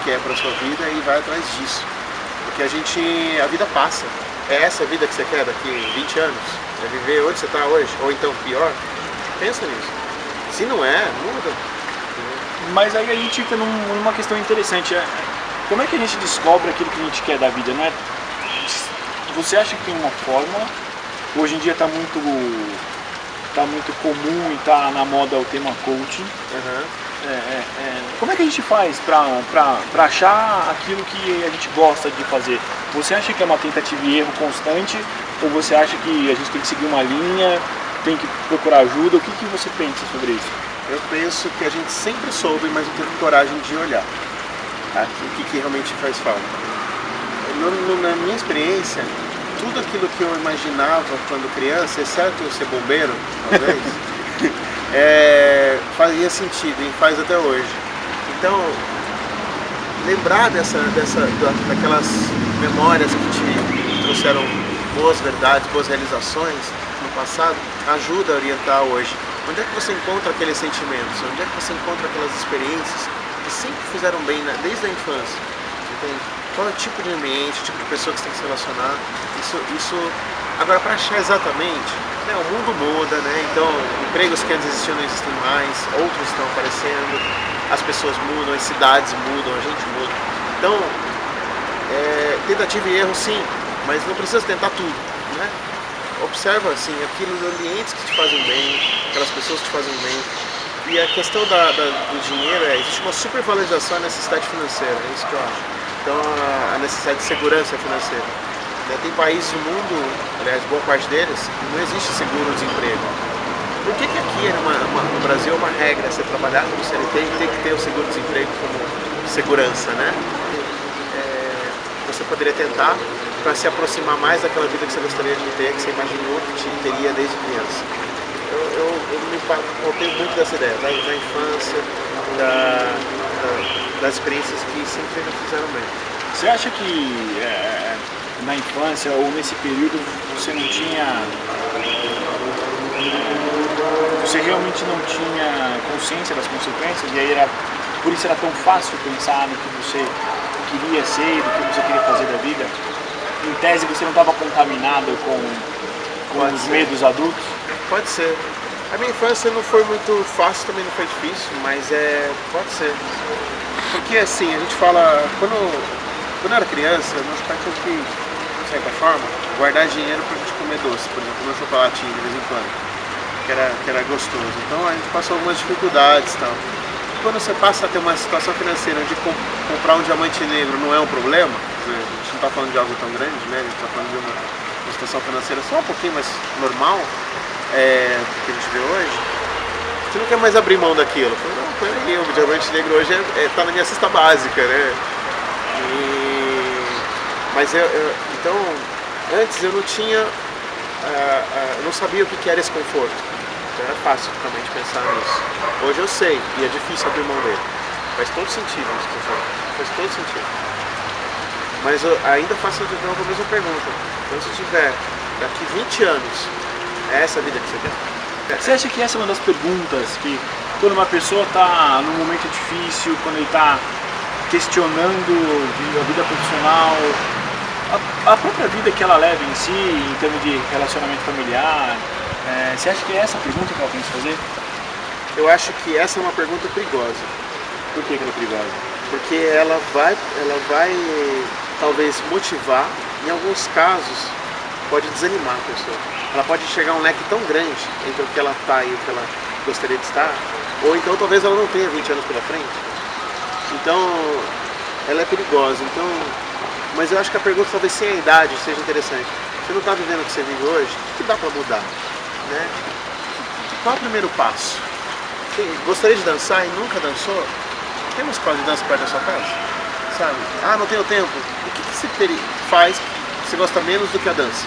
quer para sua vida e vai atrás disso. Porque a vida passa. É essa a vida que você quer daqui 20 anos? É viver onde você está hoje? Ou então pior? Pensa nisso. Se não é, muda. Mas aí a gente entra numa questão interessante. Como é que a gente descobre aquilo que a gente quer da vida? Não é? Você acha que tem uma fórmula? Hoje em dia está muito comum e está na moda o tema coaching. Como é que a gente faz para achar aquilo que a gente gosta de fazer? Você acha que é uma tentativa e erro constante? Ou você acha que a gente tem que seguir uma linha, tem que procurar ajuda? O que você pensa sobre isso? Eu penso que a gente sempre soube, mas não teve coragem de olhar o que realmente faz falta. Na minha experiência, tudo aquilo que eu imaginava quando criança, exceto ser bombeiro, talvez, fazia sentido e faz até hoje. Então, lembrar daquelas memórias que te trouxeram boas verdades, boas realizações no passado, ajuda a orientar hoje. Onde é que você encontra aqueles sentimentos? Onde é que você encontra aquelas experiências que sempre fizeram bem desde a infância? Entende? Qual é o tipo de ambiente, o tipo de pessoa que você tem que se relacionar? Agora, para achar exatamente, né, o mundo muda, né? Então, empregos que antes existiam não existem mais, outros estão aparecendo, as pessoas mudam, as cidades mudam, a gente muda. Então, tentativa e erro sim, mas não precisa tentar tudo, né? Observa assim, aqueles ambientes que te fazem bem, aquelas pessoas que te fazem bem. E a questão do dinheiro existe uma supervalorização da necessidade financeira, é isso que eu acho. Então, a necessidade de segurança financeira. Tem países do mundo, aliás, boa parte deles, não existe seguro-desemprego. Por que aqui no Brasil é uma regra você trabalhar como CLT e tem que ter o seguro-desemprego como segurança, né? Você poderia tentar para se aproximar mais daquela vida que você gostaria de ter, que você imaginou que teria desde criança. Eu me contei muito dessa ideia, da infância, das experiências que sempre me fizeram bem. Você acha que na infância ou nesse período você realmente não tinha consciência das consequências e aí por isso era tão fácil pensar no que você queria ser, do que você queria fazer da vida? Em tese você não estava contaminado com os medos adultos? Pode ser. A minha infância não foi muito fácil, também não foi difícil, mas pode ser. Porque assim, a gente fala, quando eu era criança, meus pais tinham que, de certa forma, guardar dinheiro pra gente comer doce, por exemplo, comer chocolatinho de vez em quando, que era gostoso. Então a gente passou algumas dificuldades e tal. Quando você passa a ter uma situação financeira onde comprar um diamante negro não é um problema, né? A gente não está falando de algo tão grande, né? A gente está falando de uma situação financeira só um pouquinho mais normal, que a gente vê hoje, você não quer mais abrir mão daquilo. Não, peraí, o diamante negro hoje está na minha cesta básica, né? Mas então, antes eu não tinha, eu não sabia o que era esse conforto. Então era fácil realmente pensar nisso. Hoje eu sei, e é difícil abrir mão dele. Faz todo sentido isso que eu falo. Faz todo sentido. Mas eu ainda faço de novo a mesma pergunta. Quando você tiver daqui 20 anos, é essa a vida que você quer? Você acha que essa é uma das perguntas que quando uma pessoa está num momento difícil, quando ele está questionando a vida profissional, a própria vida que ela leva em si, em termos de relacionamento familiar, você acha que é essa a pergunta que ela tem que fazer? Eu acho que essa é uma pergunta perigosa. Por que ela é perigosa? Porque ela vai talvez motivar, em alguns casos pode desanimar a pessoa. Ela pode enxergar um leque tão grande entre o que ela está e o que ela gostaria de estar, ou então talvez ela não tenha 20 anos pela frente. Então, ela é perigosa. Então, mas eu acho que a pergunta talvez sem a idade seja interessante. Você não está vivendo o que você vive hoje, o que dá para mudar? Né? Qual é o primeiro passo? Gostaria de dançar e nunca dançou? Tem uma escola de dança perto da sua casa? Sabe? Ah, não tenho tempo. O que você faz que você gosta menos do que a dança?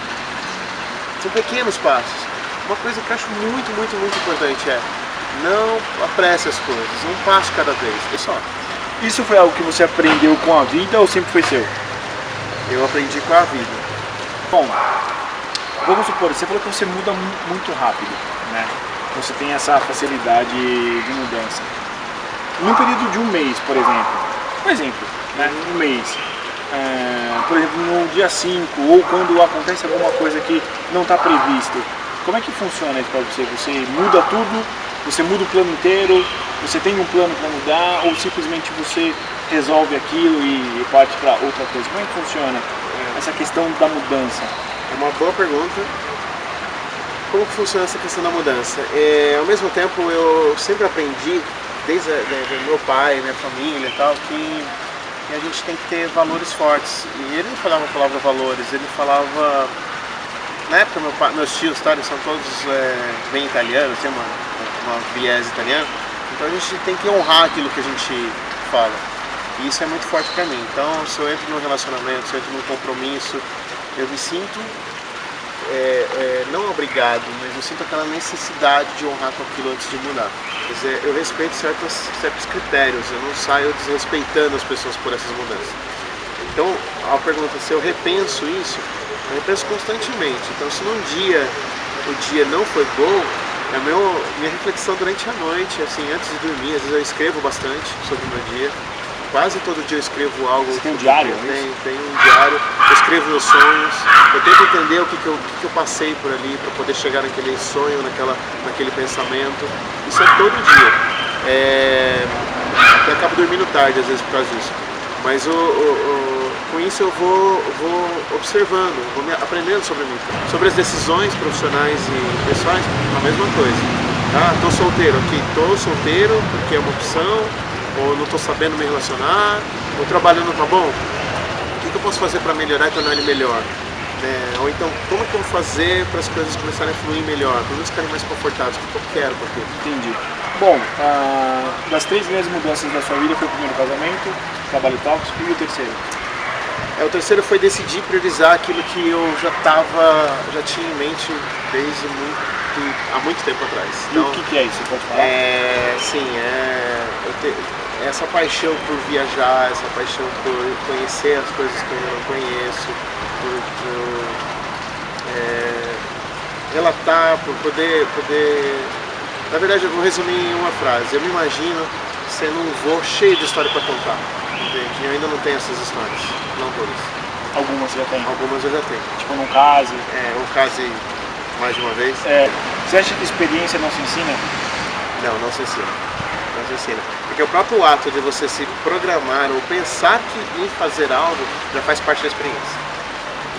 São pequenos passos. Uma coisa que eu acho muito, muito, muito importante é não apresse as coisas, um passo cada vez, é só. Isso foi algo que você aprendeu com a vida ou sempre foi seu? Eu aprendi com a vida. Bom, vamos supor, você falou que você muda muito rápido, né? Você tem essa facilidade de mudança. Num período de um mês, por exemplo, Um exemplo, né? Um mês. Por exemplo, no dia 5, ou quando acontece alguma coisa que não está previsto, como é que funciona isso para você? Você muda tudo? Você muda o plano inteiro? Você tem um plano para mudar? Ou simplesmente você resolve aquilo e parte para outra coisa? Como é que funciona essa questão da mudança? É uma boa pergunta. Como que funciona essa questão da mudança? Ao mesmo tempo, eu sempre aprendi, desde meu pai, minha família e tal, que a gente tem que ter valores fortes. E ele não falava a palavra valores, ele falava... Na época, meus tios, tá, eles são todos bem italianos, tem uma viés italiana. Então a gente tem que honrar aquilo que a gente fala. E isso é muito forte pra mim. Então, se eu entro num relacionamento, se eu entro num compromisso, eu me sinto... não obrigado, mas eu sinto aquela necessidade de honrar com aquilo antes de mudar. Quer dizer, eu respeito certos critérios, eu não saio desrespeitando as pessoas por essas mudanças. Então, a pergunta se eu repenso isso, eu repenso constantemente. Então, se num dia o dia não foi bom, minha reflexão durante a noite, assim, antes de dormir, às vezes eu escrevo bastante sobre o meu dia. Quase todo dia eu escrevo algo. Você tem um diário? Tenho um diário, eu escrevo meus sonhos, eu tento entender o que eu passei por ali para poder chegar naquele sonho, naquele pensamento. Isso é todo dia. Eu acabo dormindo tarde às vezes por causa disso. Mas com isso eu vou observando, vou aprendendo sobre mim. Sobre as decisões profissionais e pessoais, a mesma coisa. Ah, tô solteiro aqui, tô solteiro porque é uma opção. Ou não estou sabendo me relacionar, o trabalho não está bom, o que eu posso fazer para melhorar e tornar ele melhor? Ou então, como que eu vou fazer para as coisas começarem a fluir melhor, para eles ficarem mais confortáveis, o que eu quero para aquilo? Entendi. Bom, das 3 grandes mudanças da sua vida foi o primeiro casamento, trabalho tóxico e o terceiro? O terceiro foi decidir priorizar aquilo que eu já tinha em mente desde há muito tempo atrás. Então, e o que é isso? Você pode falar? Essa paixão por viajar, essa paixão por conhecer as coisas que eu não conheço, por relatar, por poder... Na verdade, eu vou resumir em uma frase. Eu me imagino sendo um voo cheio de história para contar. Entende? Eu ainda não tenho essas histórias, não todas. Algumas você já tem? Algumas eu já tenho. Tipo num case? Eu casei mais de uma vez. Você acha que experiência não se ensina? Não se ensina. Não se ensina. Porque o próprio ato de você se programar ou pensar que em fazer algo já faz parte da experiência.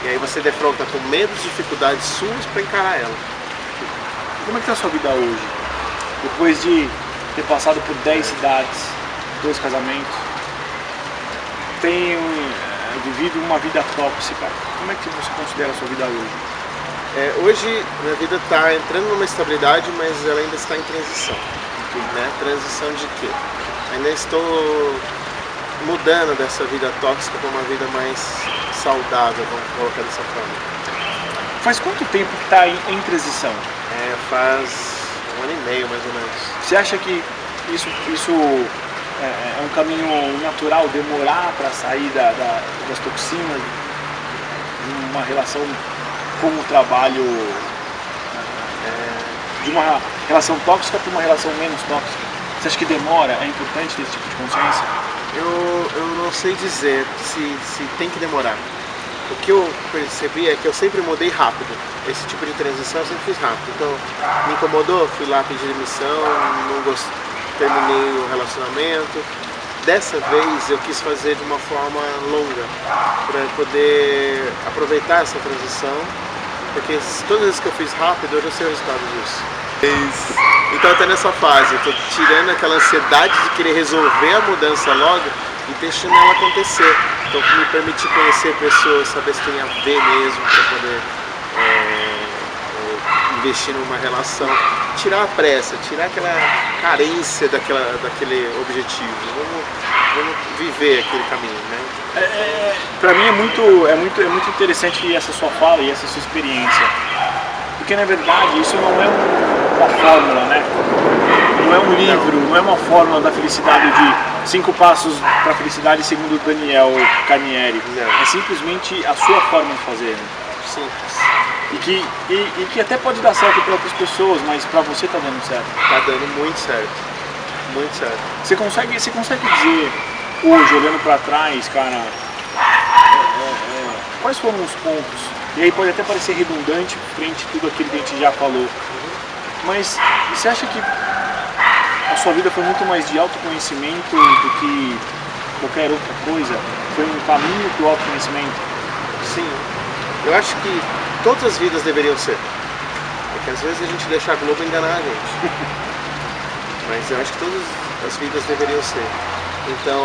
E aí você defronta com medos, dificuldades suas para encarar ela. Como é que está a sua vida hoje? Depois de ter passado por 10 cidades, 2 casamentos, tenho vivido uma vida tóxica. Como é que você considera a sua vida hoje? Hoje minha vida está entrando numa estabilidade, mas ela ainda está em transição. Né? Transição de quê? Ainda estou mudando dessa vida tóxica para uma vida mais saudável, vamos colocar dessa forma. Faz quanto tempo que está em transição? Faz 1 ano e meio mais ou menos. Você acha que isso é um caminho natural, demorar para sair das toxinas de uma relação com o trabalho, de uma relação tóxica para uma relação menos tóxica? Você acha que demora? É importante ter esse tipo de consciência? Eu não sei dizer se tem que demorar. O que eu percebi é que eu sempre mudei rápido. Esse tipo de transição eu sempre fiz rápido. Então, me incomodou, fui lá pedir demissão, não gostei, terminei o relacionamento. Dessa vez eu quis fazer de uma forma longa, para poder aproveitar essa transição, porque todas as vezes que eu fiz rápido, eu já sei o resultado disso. Então até nessa fase, eu estou tirando aquela ansiedade de querer resolver a mudança logo e deixando ela acontecer. Então me permitir conhecer pessoas, saber se tem a ver mesmo, para poder investir numa relação, tirar a pressa, tirar aquela carência daquele objetivo. Vamos viver aquele caminho, né? Para mim é muito interessante essa sua fala e essa sua experiência, porque na verdade isso não é uma fórmula, né? Não é um livro, não é uma fórmula da felicidade de 5 passos para a felicidade segundo Daniel Carnieri. Não. É simplesmente a sua forma de fazer. Né? Simples. E que até pode dar certo para outras pessoas, mas para você está dando certo. Está dando muito certo. Muito certo. Você consegue dizer hoje, olhando para trás, cara, quais foram os pontos? E aí pode até parecer redundante frente a tudo aquilo que a gente já falou, mas você acha que a sua vida foi muito mais de autoconhecimento do que qualquer outra coisa? Foi um caminho para o autoconhecimento? Sim, eu acho que todas as vidas deveriam ser. Porque às vezes a gente deixa a Globo enganar a gente. Mas eu acho que todas as vidas deveriam ser. Então,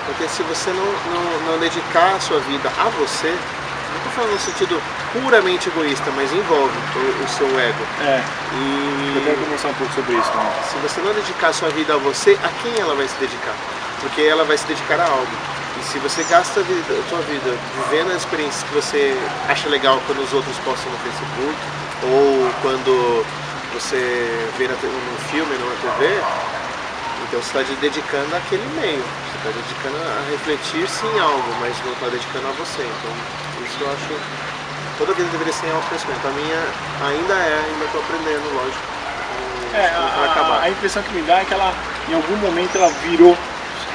porque se você não dedicar a sua vida a você, não estou falando no sentido puramente egoísta, mas envolve o seu ego. Eu quero conversar um pouco sobre isso também. Se você não dedicar a sua vida a você, a quem ela vai se dedicar? Porque ela vai se dedicar a algo. E se você gasta a sua vida vivendo as experiências que você acha legal quando os outros postam no Facebook, ou quando você vê num filme, numa TV, então você está dedicando àquele meio. Você está dedicando a refletir-se em algo, mas não está dedicando a você. Então, isso eu acho. Toda vida deveria ser em autoconhecimento. A minha ainda estou aprendendo, lógico. Vai acabar. A impressão que me dá é que ela, em algum momento, ela virou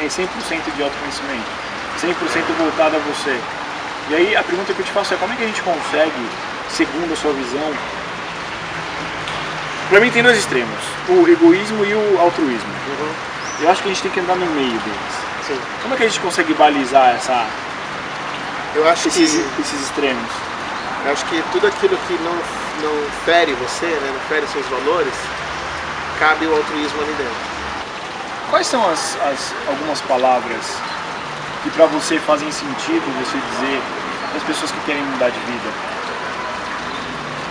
100% de autoconhecimento, 100% voltada a você. E aí a pergunta que eu te faço é: como é que a gente consegue, segundo a sua visão? Pra mim tem dois extremos, o egoísmo e o altruísmo. Eu acho que a gente tem que andar no meio deles. Sim. Como é que a gente consegue balizar esses extremos? Eu acho que tudo aquilo que não fere você, né, não fere seus valores, cabe o altruísmo ali dentro. Quais são algumas palavras que pra você fazem sentido você dizer para as pessoas que querem mudar de vida?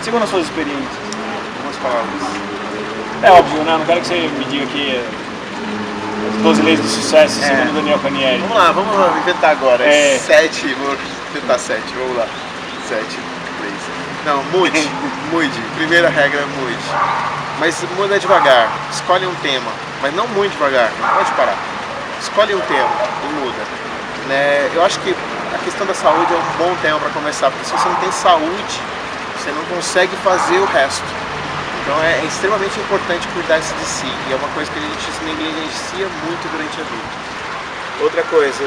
Segundo as suas experiências. Algumas palavras. É óbvio, né? Não quero que você me diga aqui as 12 leis do sucesso, segundo Daniel Panieri. Vamos inventar agora. 7, vou tentar 7, vamos lá. 7 leis. Não, mude. Primeira regra, mude. Mas muda devagar. Escolhe um tema, mas não muito devagar, não pode parar. Escolhe um tema e muda. Né? Eu acho que a questão da saúde é um bom tema para começar, porque se você não tem saúde, você não consegue fazer o resto. Então é extremamente importante cuidar de si, e é uma coisa que a gente se negligencia muito durante a vida. Outra coisa,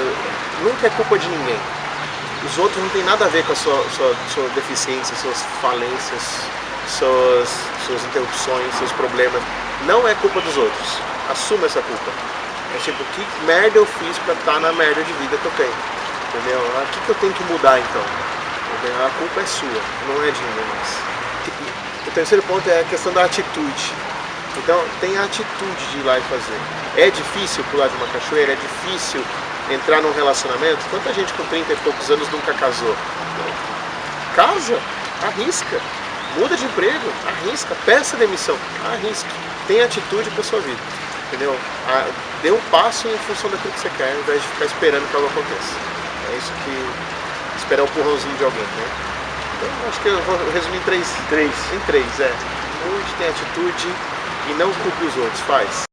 nunca é culpa de ninguém. Os outros não tem nada a ver com a sua deficiência, suas falências, suas interrupções, seus problemas. Não é culpa dos outros. Assuma essa culpa. É tipo, que merda eu fiz pra estar na merda de vida que eu tenho? Entendeu? O que eu tenho que mudar então? Entendeu? A culpa é sua, não é de ninguém mais. O terceiro ponto é a questão da atitude. Então, tem a atitude de ir lá e fazer. É difícil pular de uma cachoeira? É difícil entrar num relacionamento? Quanta gente com 30 e poucos anos nunca casou? Casa, arrisca. Muda de emprego, arrisca. Peça demissão, arrisca. Tem atitude para sua vida, entendeu? Dê um passo em função daquilo que você quer, ao invés de ficar esperando que algo aconteça. É isso que... esperar o empurrãozinho de alguém, né? Então, acho que eu vou resumir em 3. Em 3, Mude, tem atitude e não culpe os outros, faz.